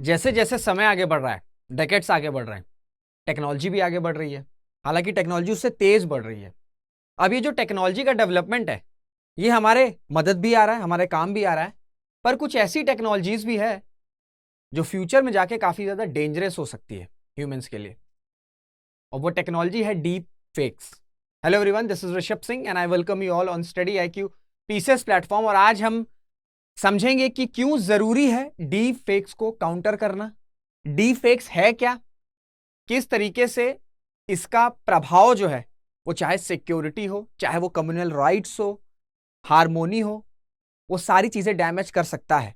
जैसे जैसे समय आगे बढ़ रहा है, डेकेड्स आगे बढ़ रहे हैं, टेक्नोलॉजी भी आगे बढ़ रही है। हालांकि टेक्नोलॉजी उससे तेज बढ़ रही है। अब ये जो टेक्नोलॉजी का डेवलपमेंट है, ये हमारे मदद भी आ रहा है, हमारे काम भी आ रहा है, पर कुछ ऐसी टेक्नोलॉजीज भी है जो फ्यूचर में जाके काफी ज्यादा डेंजरस हो सकती है ह्यूमंस के लिए, और वो टेक्नोलॉजी है deep fakes. Hello everyone, this is Rishabh Singh and I welcome you all on study IQ pieces platform. और आज हम समझेंगे कि क्यों जरूरी है डीप फेक्स को काउंटर करना। डीप फेक्स है क्या, किस तरीके से इसका प्रभाव जो है वो चाहे सिक्योरिटी हो, चाहे वो कम्युनल राइट्स हो, हार्मोनी हो, वो सारी चीजें डैमेज कर सकता है।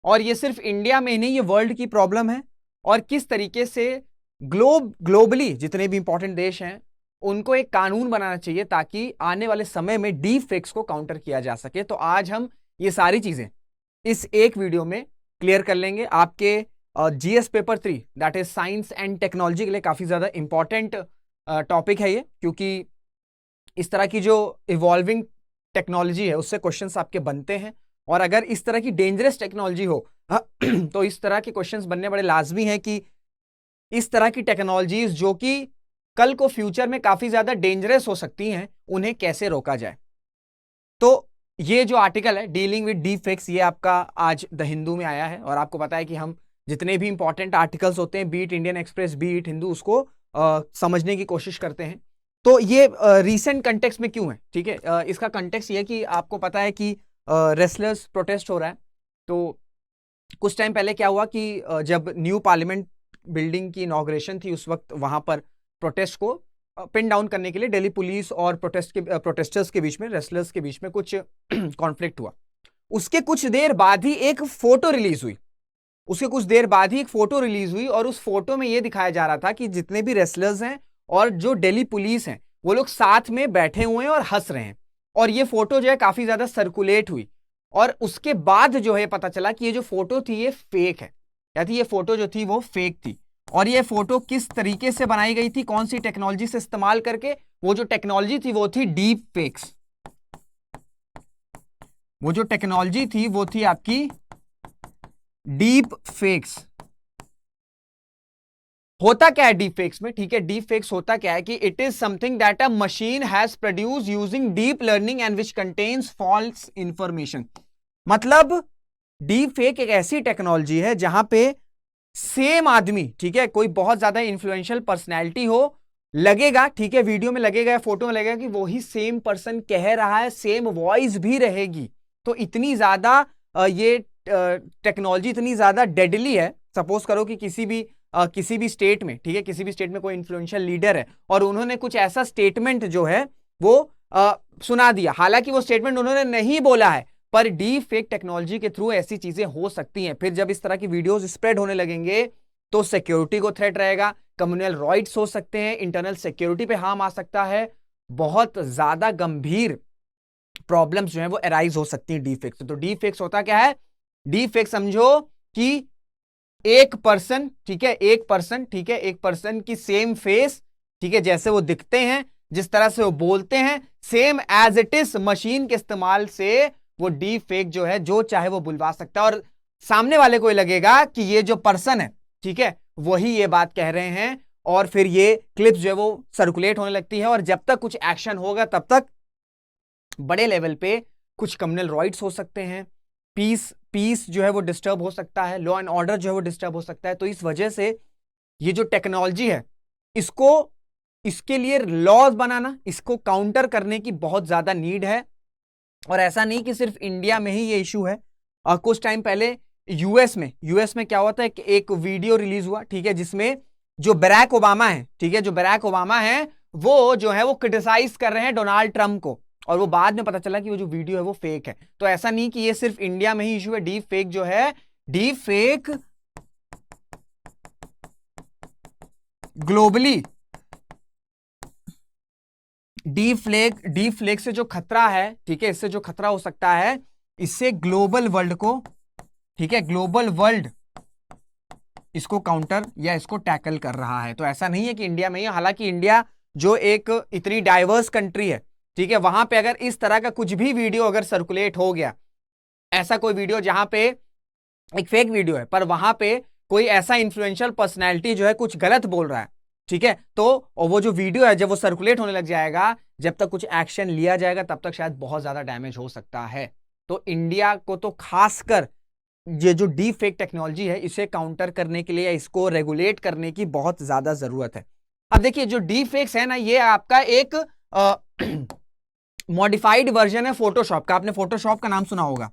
और ये सिर्फ इंडिया में ही नहीं, ये वर्ल्ड की प्रॉब्लम है। और किस तरीके से ग्लोबली जितने भी इंपॉर्टेंट देश हैं उनको एक कानून बनाना चाहिए ताकि आने वाले समय में डीप फेक्स को काउंटर किया जा सके। तो आज हम ये सारी चीजें इस एक वीडियो में क्लियर कर लेंगे। आपके GS paper 3 that is science and technology के लिए काफी ज्यादा इंपॉर्टेंट टॉपिक है ये, क्योंकि इस तरह की जो इवॉल्विंग टेक्नोलॉजी है उससे क्वेश्चंस आपके बनते हैं। और अगर इस तरह की डेंजरस टेक्नोलॉजी हो तो इस तरह के क्वेश्चंस बनने बड़े लाजमी है कि इस तरह की टेक्नोलॉजीज जो कि कल को फ्यूचर में काफी ज्यादा डेंजरस हो सकती हैं, उन्हें कैसे रोका जाए। तो ये जो आर्टिकल है डीलिंग विद डीप फेक्स, ये आपका आज द हिंदू में आया है। और आपको पता है कि हम जितने भी इंपॉर्टेंट आर्टिकल्स होते हैं, बीट इंडियन एक्सप्रेस, बीट हिंदू, उसको समझने की कोशिश करते हैं। तो ये रीसेंट कंटेक्स्ट में क्यों है, ठीक है। इसका कंटेक्स्ट ये है कि आपको पता है कि रेसलर्स प्रोटेस्ट हो रहा है। तो कुछ टाइम पहले क्या हुआ कि जब न्यू पार्लियामेंट बिल्डिंग की इनॉग्रेशन थी, उस वक्त वहां पर प्रोटेस्ट को पिन डाउन करने के लिए दिल्ली पुलिस और प्रोटेस्टर्स के बीच में, रेसलर्स के बीच में कुछ कॉन्फ्लिक्ट हुआ। उसके कुछ देर बाद ही एक फोटो रिलीज हुई, और उस फोटो में यह दिखाया जा रहा था कि जितने भी रेसलर्स हैं और जो दिल्ली पुलिस हैं वो लोग साथ में बैठे हुए हैं और हंस रहे हैं। और ये फोटो जो है काफी ज्यादा सर्कुलेट हुई, और उसके बाद जो है पता चला कि ये जो फोटो थी ये फेक है, या थी ये फोटो जो थी वो फेक थी। और ये फोटो किस तरीके से बनाई गई थी, कौन सी टेक्नोलॉजी से इस्तेमाल करके, वो जो टेक्नोलॉजी थी वो थी डीप फेक्स। वो जो टेक्नोलॉजी थी वो थी आपकी डीप फेक्स। होता क्या है डीप फेक्स में, ठीक है। डीप फेक्स होता क्या है कि it is something that a machine has produce using deep learning and which contains false information. मतलब डीप फेक एक ऐसी टेक्नोलॉजी है जहां पे सेम आदमी, ठीक है, कोई बहुत ज्यादा इन्फ्लुएंशियल पर्सनैलिटी हो, लगेगा, ठीक है, वीडियो में लगेगा या फोटो में लगेगा कि वही सेम पर्सन कह रहा है, सेम वॉइस भी रहेगी। तो इतनी ज्यादा ये टेक्नोलॉजी इतनी ज्यादा डेडली है। सपोज करो कि किसी भी स्टेट में, ठीक है, किसी भी स्टेट में कोई इन्फ्लुएंशियल लीडर है और उन्होंने कुछ ऐसा स्टेटमेंट जो है वो सुना दिया, हालांकि वो स्टेटमेंट उन्होंने नहीं बोला है, पर डीप फेक टेक्नोलॉजी के थ्रू ऐसी चीजें हो सकती हैं। फिर जब इस तरह की वीडियोस स्प्रेड होने लगेंगे तो सिक्योरिटी को थ्रेट रहेगा, कम्युनल राइट्स हो सकते हैं, इंटरनल सिक्योरिटी पे हार्म आ सकता है, बहुत ज्यादा गंभीर प्रॉब्लम्स जो है वो अराइज हो सकती हैं डीप फेक से। तो डीप फेक्स होता क्या है, डीप फेक समझो कि एक पर्सन, ठीक है, एक पर्सन की सेम फेस, ठीक है, जैसे वो दिखते हैं, जिस तरह से वो बोलते हैं, same as it is machine के इस्तेमाल से वो डीप फेक जो है जो चाहे वो बुलवा सकता है। और सामने वाले को लगेगा कि ये जो पर्सन है, ठीक है, वही ये बात कह रहे हैं, और फिर ये क्लिप्स जो है वो सर्कुलेट होने लगती है। और जब तक कुछ एक्शन होगा तब तक बड़े लेवल पे कुछ कम्युनल राइट्स हो सकते हैं, पीस जो है वो डिस्टर्ब हो सकता है, लॉ एंड ऑर्डर जो है वो डिस्टर्ब हो सकता है। तो इस वजह से ये जो टेक्नोलॉजी है, इसके लिए लॉज बनाना, इसको काउंटर करने की बहुत ज्यादा नीड है। और ऐसा नहीं कि सिर्फ इंडिया में ही ये इशू है। कुछ टाइम पहले यूएस में क्या हुआ था, एक वीडियो रिलीज हुआ, ठीक है, जिसमें जो बराक ओबामा है, ठीक है, जो बराक ओबामा है वो जो है वो क्रिटिसाइज कर रहे हैं डोनाल्ड ट्रंप को, और वो बाद में पता चला कि वो जो वीडियो है वो फेक है। तो ऐसा नहीं कि ये सिर्फ इंडिया में ही इशू है। डीप फेक जो है, deep fake globally, deep fake से जो खतरा है, ठीक है, इससे जो खतरा हो सकता है, इससे ग्लोबल वर्ल्ड को, ठीक है, ग्लोबल वर्ल्ड इसको काउंटर या इसको टैकल कर रहा है। तो ऐसा नहीं है कि इंडिया में ही, हालांकि इंडिया जो एक इतनी डाइवर्स कंट्री है, ठीक है, वहां पे अगर इस तरह का कुछ भी वीडियो अगर सर्कुलेट हो गया, ऐसा कोई वीडियो जहां पे एक फेक वीडियो है पर वहां पे कोई ऐसा इन्फ्लुएंशियल पर्सनैलिटी जो है कुछ गलत बोल रहा है, ठीक है, तो और वो जो वीडियो है जब वो सर्कुलेट होने लग जाएगा, जब तक कुछ एक्शन लिया जाएगा तब तक शायद बहुत ज्यादा डैमेज हो सकता है। तो इंडिया को तो खासकर ये जो डीप फेक टेक्नोलॉजी है इसे काउंटर करने के लिए या इसको रेगुलेट करने की बहुत ज्यादा जरूरत है। अब देखिए जो डीप फेक्स है ना, ये आपका एक मॉडिफाइड वर्जन है फोटोशॉप का। आपने फोटोशॉप का नाम सुना होगा,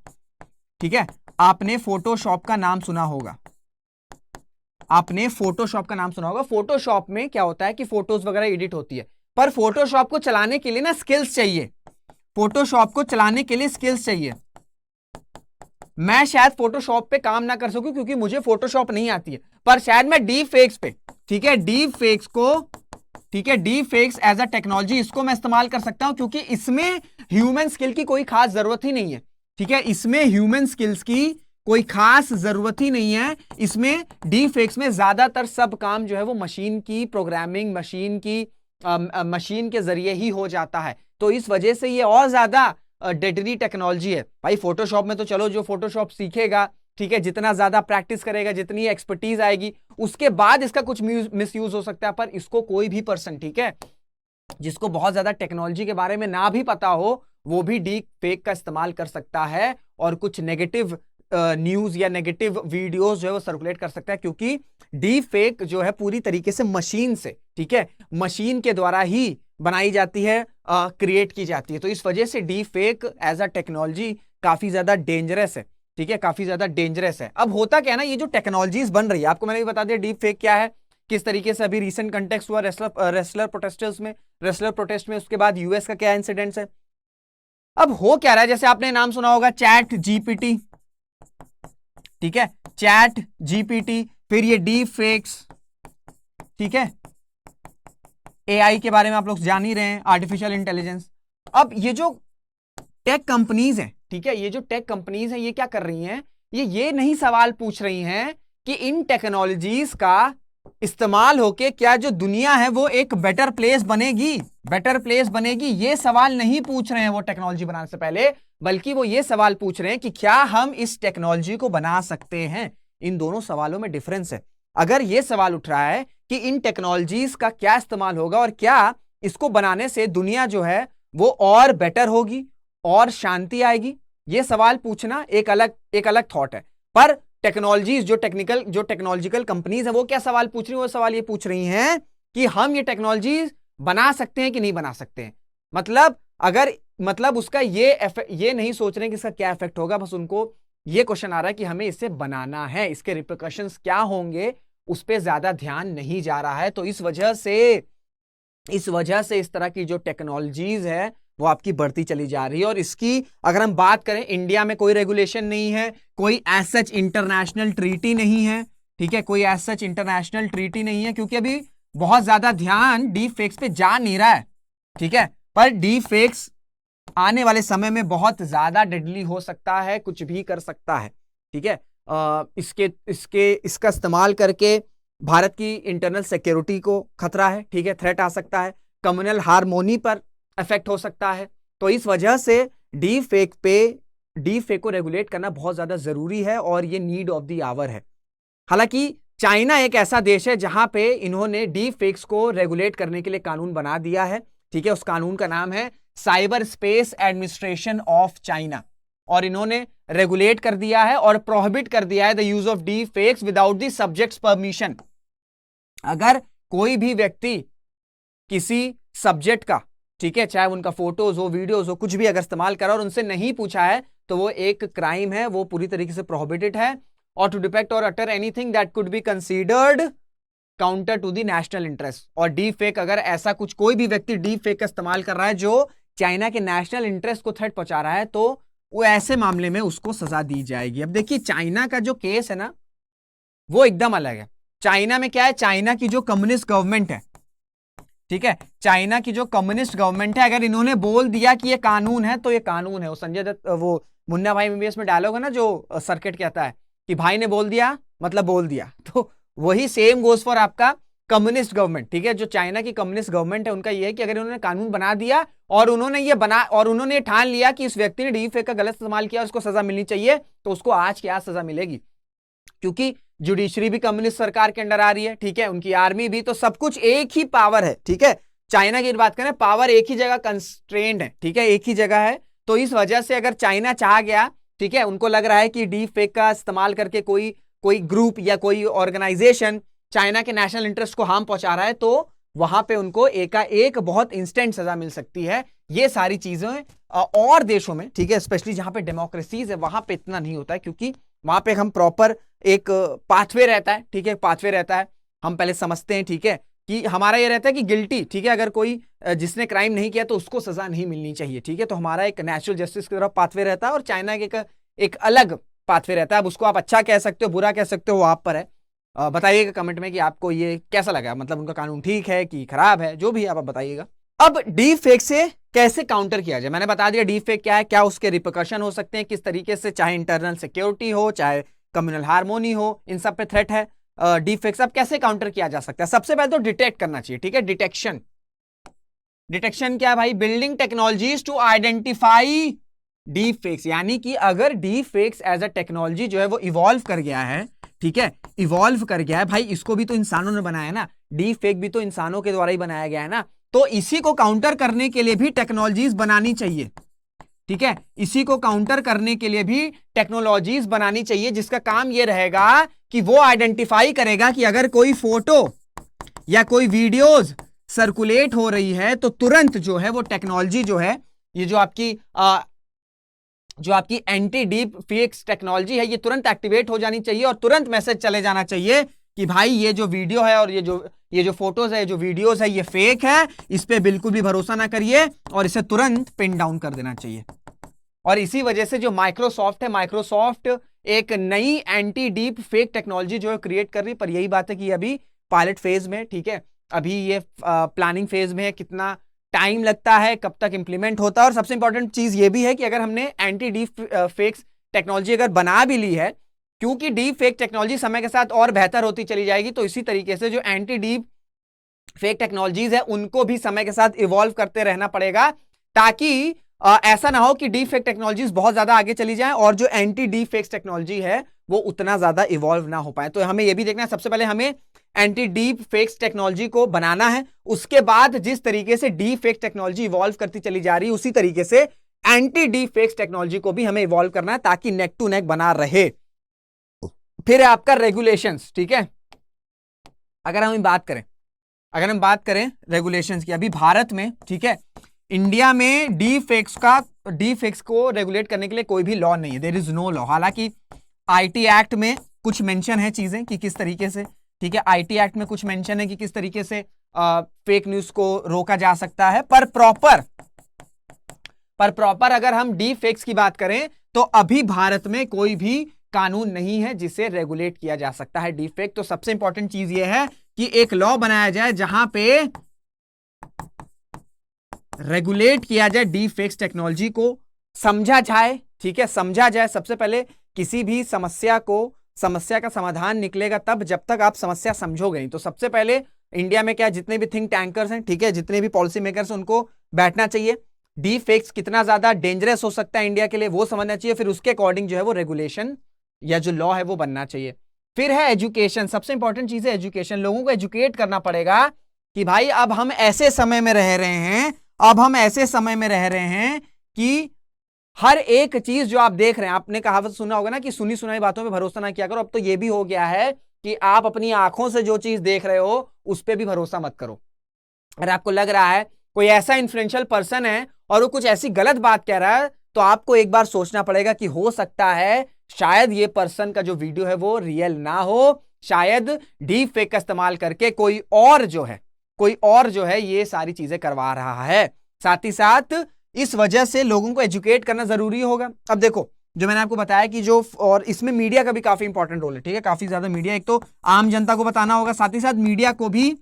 ठीक है, आपने फोटोशॉप का नाम सुना होगा, आपने फोटोशॉप का नाम सुना होगा। फोटोशॉप में क्या होता है कि फोटोज वगैरह एडिट होती है, पर फोटोशॉप को चलाने के लिए ना स्किल्स चाहिए, फोटोशॉप को चलाने के लिए स्किल्स चाहिए। मैं शायद फोटोशॉप पे काम ना कर सकूं क्योंकि मुझे फोटोशॉप नहीं आती है, पर शायद मैं डीप फेक्स पे, ठीक है, डीप फेक्स को, ठीक है, deep fakes as a technology इसको मैं इस्तेमाल कर सकता हूं क्योंकि इसमें ह्यूमन स्किल की कोई खास जरूरत ही नहीं है, ठीक है, इसमें ह्यूमन स्किल्स की कोई खास जरूरत ही नहीं है। इसमें डीप फेक्स में ज्यादातर सब काम जो है वो मशीन की प्रोग्रामिंग, मशीन के जरिए ही हो जाता है। तो इस वजह से ये और ज्यादा डेडली टेक्नोलॉजी है भाई। फोटोशॉप में तो चलो जो फोटोशॉप सीखेगा, ठीक है, जितना ज्यादा प्रैक्टिस करेगा, जितनी एक्सपर्टीज आएगी, उसके बाद इसका कुछ मिसयूज हो सकता है। पर इसको कोई भी पर्सन, ठीक है, जिसको बहुत ज्यादा टेक्नोलॉजी के बारे में ना भी पता हो, वो भी डीप फेक का इस्तेमाल कर सकता है और कुछ नेगेटिव न्यूज या नेगेटिव वीडियोस जो है वो सर्कुलेट कर सकता है, क्योंकि डीप फेक जो है पूरी तरीके से मशीन से, ठीक है, मशीन के द्वारा ही बनाई जाती है, क्रिएट की जाती है। तो इस वजह से deep fake as a technology काफी ज्यादा डेंजरस है, ठीक है, काफी ज्यादा डेंजरस है। अब होता क्या है ना, ये जो टेक्नोलॉजीज बन रही है, आपको मैंने भी बता दिया डीप फेक क्या है, किस तरीके से अभी रिसेंट कंटेक्स्ट हुआ रेसलर प्रोटेस्ट में, उसके बाद यूएस का क्या इंसिडेंट्स है। अब हो क्या रहा है, जैसे आपने नाम सुना होगा चैट जीपीटी, ठीक है, चैट जीपीटी, फिर ये डीप फेक्स, ठीक है, एआई के बारे में आप लोग जान ही रहे हैं, आर्टिफिशियल इंटेलिजेंस। अब ये जो टेक कंपनीज हैं, ठीक है, ये जो टेक कंपनीज हैं ये क्या कर रही हैं, ये नहीं सवाल पूछ रही हैं कि इन टेक्नोलॉजीज का इस्तेमाल होके क्या जो दुनिया है वो एक बेटर प्लेस बनेगी, बेटर प्लेस बनेगी, ये सवाल नहीं पूछ रहे हैं वो टेक्नोलॉजी बनाने से पहले, बल्कि वो ये सवाल पूछ रहे हैं कि क्या हम इस टेक्नोलॉजी को बना सकते हैं। इन दोनों सवालों में डिफरेंस है। अगर ये सवाल उठ रहा है कि इन टेक्नोलॉजीज का क्या इस्तेमाल होगा और क्या इसको बनाने से दुनिया जो है वो और बेटर होगी और शांति आएगी, ये सवाल पूछना एक अलग थॉट है। पर टेक्नोलॉजीज जो टेक्नोलॉजिकल कंपनीज है वो क्या सवाल पूछ रही है, वो सवाल ये पूछ रही हैं कि हम ये टेक्नोलॉजीज बना सकते हैं कि नहीं बना सकते हैं। मतलब उसका ये नहीं सोच रहे हैं कि इसका क्या इफेक्ट होगा, बस उनको ये क्वेश्चन आ रहा है कि हमें इसे बनाना है, इसके रिpercussions क्या होंगे उस पर ज्यादा ध्यान नहीं जा रहा है। तो इस वजह से इस तरह की जो टेक्नोलॉजीज है वो आपकी बढ़ती चली जा रही है। और इसकी अगर हम बात करें, इंडिया में कोई रेगुलेशन नहीं है, कोई एज सच इंटरनेशनल ट्रीटी नहीं है, ठीक है, कोई एज सच इंटरनेशनल ट्रीटी नहीं है, क्योंकि अभी बहुत ज्यादा ध्यान डीप फेक्स पे जा नहीं रहा है, ठीक है, पर डीप फेक्स आने वाले समय में बहुत ज्यादा डेडली हो सकता है, कुछ भी कर सकता है, ठीक है। इसका इस्तेमाल करके भारत की इंटरनल सिक्योरिटी को खतरा है, ठीक है, थ्रेट आ सकता है, कम्युनल हार्मोनी पर इफेक्ट हो सकता है। तो इस वजह से डीप फेक को रेगुलेट करना बहुत ज्यादा जरूरी है और ये नीड ऑफ द आवर है। हालांकि चाइना एक ऐसा देश है जहां पे इन्होंने डीप फेक्स को रेगुलेट करने के लिए कानून बना दिया है, ठीक है, उस कानून का नाम है cyber space administration of China, और इन्होंने रेगुलेट कर दिया है और प्रोहिबिट कर दिया है the use of deep fakes without the subjects permission. अगर कोई भी व्यक्ति किसी सब्जेक्ट का, ठीक है, चाहे उनका फोटोज हो, वीडियोज हो, कुछ भी अगर इस्तेमाल करा और उनसे नहीं पूछा है तो वो एक क्राइम है, वो पूरी तरीके से प्रोहिबिटेड है। और टू डिपेक्ट और utter anything that could be considered counter to the national interest. और डीप फेक, अगर ऐसा कुछ कोई भी व्यक्ति डीप फेक का इस्तेमाल कर रहा है जो चाइना के नेशनल इंटरेस्ट को थ्रेट पहुंचा रहा है, तो वो ऐसे मामले में उसको सजा दी जाएगी। अब देखिए चाइना का जो केस है ना वो एकदम अलग है। चाइना में क्या है, चाइना की जो कम्युनिस्ट गवर्नमेंट है, ठीक है, चाइना की जो कम्युनिस्ट गवर्नमेंट है, अगर इन्होंने बोल दिया कि ये कानून है तो ये कानून है। वो संजय दत्त, वो मुन्ना भाई एमबीबीएस में डायलॉग है ना जो सर्किट कहता है कि भाई ने बोल दिया मतलब बोल दिया, तो वही सेम गोज फॉर आपका कम्युनिस्ट गवर्नमेंट, ठीक है। जो चाइना की कम्युनिस्ट गवर्नमेंट है उनका ये है कि अगर उन्होंने कानून बना दिया और उन्होंने ठान लिया कि इस व्यक्ति ने डीप फेक का गलत इस्तेमाल किया, उसको सजा मिलनी चाहिए, तो उसको आज की आज सजा मिलेगी। क्योंकि जुडिशरी भी कम्युनिस्ट सरकार के अंडर आ रही है, ठीक है, उनकी आर्मी भी, तो सब कुछ एक ही पावर है, ठीक है। चाइना की बात करें, पावर एक ही जगह कंस्ट्रेंड है, ठीक है, एक ही जगह है। तो इस वजह से अगर चाइना चाह गया, ठीक है, उनको लग रहा है कि डीप फेक का इस्तेमाल करके कोई ग्रुप या कोई ऑर्गेनाइजेशन चाइना के नेशनल इंटरेस्ट को हार्म पहुंचा रहा है, तो वहां पे उनको एकाएक बहुत इंस्टेंट सजा मिल सकती है। ये सारी चीजें और देशों में, ठीक है, स्पेशली जहां पे डेमोक्रेसीज है, वहां पे इतना नहीं होता है, क्योंकि वहां पे हम प्रॉपर एक पाथवे रहता है, ठीक है, पाथवे रहता है। हम पहले समझते हैं, ठीक है, कि हमारा ये रहता है कि गिल्टी, ठीक है, अगर कोई जिसने क्राइम नहीं किया तो उसको सजा नहीं मिलनी चाहिए, ठीक है। तो हमारा एक नेचुरल जस्टिस की तरफ पाथवे रहता है और चाइना के एक अलग पाथवे रहता है। अब उसको आप अच्छा कह सकते हो, बुरा कह सकते हो, वो आप पर है। बताइएगा कमेंट में कि आपको ये कैसा लगा, मतलब उनका कानून ठीक है कि खराब है, जो भी आप बताइएगा। अब डीप फेक से कैसे काउंटर किया जाए, मैंने बता दिया डीप फेक क्या है, क्या उसके रिपरकशन हो सकते हैं, किस तरीके से, चाहे इंटरनल सिक्योरिटी हो, चाहे कम्युनल हार्मोनी हो, इन सब पे थ्रेट है। डीप फेक्स अब कैसे काउंटर किया जा सकता है? सबसे पहले तो डिटेक्ट करना चाहिए, ठीक है। डिटेक्शन क्या है भाई? Building technologies to identify deep fakes, यानी कि अगर deep fakes as a technology जो है वो इवॉल्व कर गया है, ठीक है, इवॉल्व कर गया है भाई, इसको भी तो इंसानों ने बनाया ना, डीप फेक भी तो इंसानों के द्वारा ही बनाया गया है ना, तो इसी को काउंटर करने के लिए भी टेक्नोलॉजीज बनानी चाहिए, ठीक है, इसी को काउंटर करने के लिए भी टेक्नोलॉजीज बनानी चाहिए, जिसका काम यह रहेगा कि वो आइडेंटिफाई करेगा कि अगर कोई फोटो या कोई वीडियोज सर्कुलेट हो रही है तो तुरंत जो है वो टेक्नोलॉजी जो है, ये जो आपकी एंटी डीप फेक्स टेक्नोलॉजी है, ये तुरंत एक्टिवेट हो जानी चाहिए और तुरंत मैसेज चले जाना चाहिए कि भाई ये जो वीडियो है और ये जो फोटोज है, जो वीडियोज है, ये फेक है, इस पे बिल्कुल भी भरोसा ना करिए और इसे तुरंत पिन डाउन कर देना चाहिए। और इसी वजह से जो माइक्रोसॉफ्ट है, माइक्रोसॉफ्ट एक नई एंटी डीप फेक टेक्नोलॉजी जो है क्रिएट कर रही है, पर यही बात है कि अभी पायलट फेज में, ठीक है, अभी ये प्लानिंग फेज में है, कितना टाइम लगता है, कब तक इंप्लीमेंट होता है। और सबसे इंपॉर्टेंट चीज ये भी है कि अगर हमने एंटी डीप फेक्स टेक्नोलॉजी अगर बना भी ली है, क्योंकि डीप फेक टेक्नोलॉजी समय के साथ और बेहतर होती चली जाएगी, तो इसी तरीके से जो एंटी डीप फेक टेक्नोलॉजीज है उनको भी समय के साथ इवॉल्व करते रहना पड़ेगा, ताकि ऐसा ना हो कि डीप फेक टेक्नोलॉजीज बहुत ज्यादा आगे चली जाएं और जो एंटी डीप फेक टेक्नोलॉजी है वो उतना ज्यादा इवॉल्व ना हो पाए। तो हमें यह भी देखना है, सबसे पहले हमें एंटी डीप फेक टेक्नोलॉजी को बनाना है, उसके बाद जिस तरीके से डीप फेक टेक्नोलॉजी इवॉल्व करती चली जा रही है, उसी तरीके से एंटी डीप फेक टेक्नोलॉजी को भी हमें इवॉल्व करना है, ताकि नेक टू नेक बना रहे। फिर है आपका रेगुलेशंस, ठीक है। अगर हम बात करें रेगुलेशंस की, अभी भारत में, ठीक है, इंडिया में डीप फेक्स को रेगुलेट करने के लिए कोई भी लॉ नहीं है, देयर इज नो लॉ। हालांकि आईटी एक्ट में कुछ मेंशन है चीजें कि किस तरीके से, ठीक है, आईटी एक्ट में कुछ मेंशन है कि किस तरीके से फेक न्यूज को रोका जा सकता है, पर प्रॉपर अगर हम डीप फेक्स की बात करें तो अभी भारत में कोई भी कानून नहीं है जिसे रेगुलेट किया जा सकता है डीप फेक। तो सबसे इंपॉर्टेंट चीज यह है कि एक लॉ बनाया जाए जहां पे रेगुलेट किया जाए डीप फेक्स टेक्नोलॉजी को, समझा जाए, ठीक है, समझा जाए। सबसे पहले किसी भी समस्या का समाधान निकलेगा तब जब तक आप समस्या समझोगे नहीं। तो सबसे पहले इंडिया में क्या, जितने भी थिंक टैंकर्स हैं, ठीक है, जितने भी पॉलिसी मेकर्स हैं, उनको बैठना चाहिए, डीप फेक्स कितना ज्यादा डेंजरस हो सकता है इंडिया के लिए वो समझना चाहिए, फिर उसके अकॉर्डिंग जो है वो रेगुलेशन या जो लॉ है वो बनना चाहिए। फिर है एजुकेशन, सबसे इंपॉर्टेंट चीज है एजुकेशन। लोगों को एजुकेट करना पड़ेगा कि भाई अब हम ऐसे समय में रह रहे हैं कि हर एक चीज जो आप देख रहे हैं, आपने कहावत सुना होगा ना कि सुनी सुनाई बातों पे भरोसा ना किया करो। अब तो ये भी हो गया है कि आप अपनी आंखों से जो चीज देख रहे हो उस पर भी भरोसा मत करो। अगर आपको लग रहा है कोई ऐसा इन्फ्लुएंशियल पर्सन है और वो कुछ ऐसी गलत बात कह रहा है, तो आपको एक बार सोचना पड़ेगा कि हो सकता है शायद ये पर्सन का जो वीडियो है वो रियल ना हो, शायद डीप फेक का इस्तेमाल करके कोई और जो है ये सारी चीजें करवा रहा है। साथ ही साथ इस वजह से लोगों को एजुकेट करना जरूरी होगा। अब देखो, जो मैंने आपको बताया कि जो, और इसमें मीडिया का भी काफी इंपॉर्टेंट रोल है, ठीक है, काफी ज्यादा मीडिया, एक तो आम जनता को बताना होगा, साथ ही साथ मीडिया को भी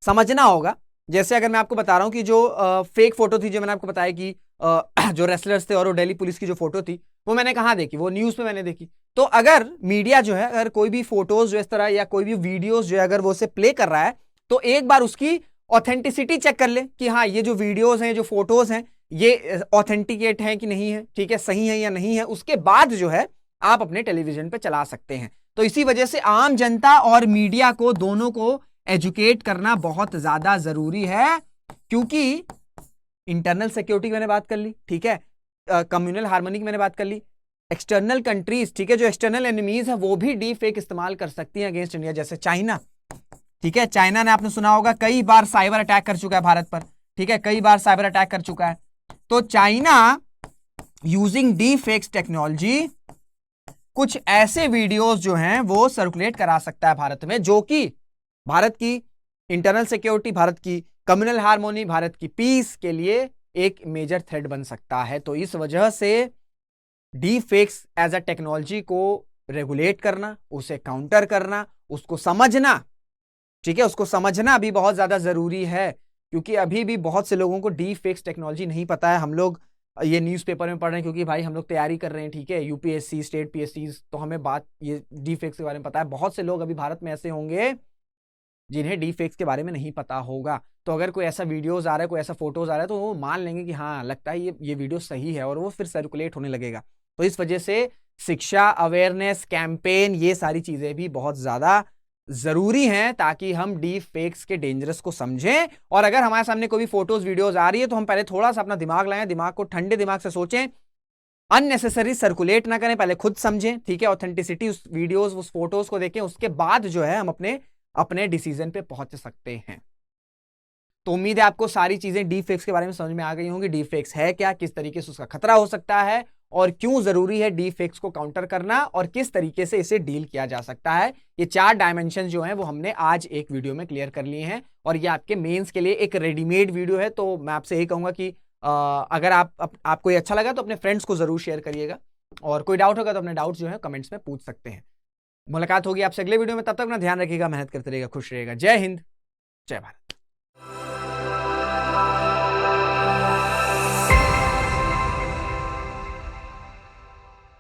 समझना होगा। जैसे अगर मैं आपको बता रहा हूं कि जो फेक फोटो थी, जो मैंने आपको बताया कि जो रेसलर्स थे और वो दिल्ली पुलिस की जो फोटो थी, वो मैंने कहां देखी, वो न्यूज पे मैंने देखी। तो अगर मीडिया जो है, अगर कोई भी फोटोज जो इस तरह या कोई भी वीडियोज जो है अगर वो उसे प्ले कर रहा है, तो एक बार उसकी ऑथेंटिसिटी चेक कर ले कि हाँ ये जो वीडियोज हैं, जो फोटोज हैं, ये ऑथेंटिकेट हैं कि नहीं है, ठीक है, सही है या नहीं है। उसके बाद जो है आप अपने टेलीविजन पे चला सकते हैं। तो इसी वजह से आम जनता और मीडिया को दोनों को एजुकेट करना बहुत ज्यादा जरूरी है, क्योंकि इंटरनल सिक्योरिटी की मैंने बात कर ली, ठीक है, कम्युनल हार्मनी की मैंने बात कर ली, एक्सटर्नल कंट्रीज, ठीक है, जो एक्सटर्नल एनिमीज है वो भी डीप फेक इस्तेमाल कर सकती हैं अगेंस्ट इंडिया, जैसे चाइना, ठीक है, चाइना ने आपने सुना होगा कई बार साइबर अटैक कर चुका है भारत पर, ठीक है, कई बार साइबर अटैक कर चुका है। तो China using deep fakes technology कुछ ऐसे वीडियोस जो हैं वो सर्कुलेट करा सकता है भारत में, जो कि भारत की इंटरनल सिक्योरिटी, भारत की कम्युनल हार्मोनी, भारत की पीस के लिए एक मेजर थ्रेट बन सकता है। तो इस वजह से deep fakes as a technology को रेगुलेट करना, उसे काउंटर करना, उसको समझना, ठीक है, उसको समझना भी बहुत ज्यादा जरूरी है, क्योंकि अभी भी बहुत से लोगों को डीप फेक्स टेक्नोलॉजी नहीं पता है। हम लोग ये न्यूज़पेपर में पढ़ रहे हैं क्योंकि भाई हम लोग तैयारी कर रहे हैं, ठीक है, यूपीएससी, स्टेट पीएससी, तो हमें बात ये डीप फेक्स के बारे में पता है। बहुत से लोग अभी भारत में ऐसे होंगे जिन्हें डीप फेक्स के बारे में नहीं पता होगा। तो अगर कोई ऐसा वीडियोस आ रहा है, कोई ऐसा फोटोज आ रहा है, तो वो मान लेंगे कि हाँ लगता है ये वीडियो सही है, और वो फिर सर्कुलेट होने लगेगा। तो इस वजह से शिक्षा, अवेयरनेस कैंपेन, ये सारी चीजें भी बहुत ज्यादा जरूरी हैं, ताकि हम डीप फेक्स के डेंजरस को समझें। और अगर हमारे सामने कोई भी फोटोज वीडियोज आ रही है तो हम पहले थोड़ा सा अपना दिमाग लगाएं, दिमाग को ठंडे दिमाग से सोचें, अननेसेसरी सर्कुलेट ना करें, पहले खुद समझें, ठीक है, ऑथेंटिसिटी उस वीडियोस, उस फोटोज को देखें, उसके बाद जो है हम अपने डिसीजन पे पहुंच सकते हैं। तो उम्मीद है आपको सारी चीजें डीप फेक्स के बारे में समझ में आ गई होंगी। डीप फेक्स है क्या, किस तरीके से उसका खतरा हो सकता है, और क्यों जरूरी है डीप फेक्स को काउंटर करना, और किस तरीके से इसे डील किया जा सकता है। ये 4 डायमेंशन जो हैं वो हमने आज एक वीडियो में क्लियर कर लिए हैं, और ये आपके मेंस के लिए एक रेडीमेड वीडियो है। तो मैं आपसे यही कहूंगा कि अगर आपको ये अच्छा लगा तो अपने फ्रेंड्स को जरूर शेयर करिएगा, और कोई डाउट होगा तो अपने डाउट जो है कमेंट्स में पूछ सकते हैं। मुलाकात होगी आपसे अगले वीडियो में, तब तक अपना ध्यान रखिएगा, मेहनत करते रहिएगा, खुश रहिएगा। जय हिंद, जय भारत।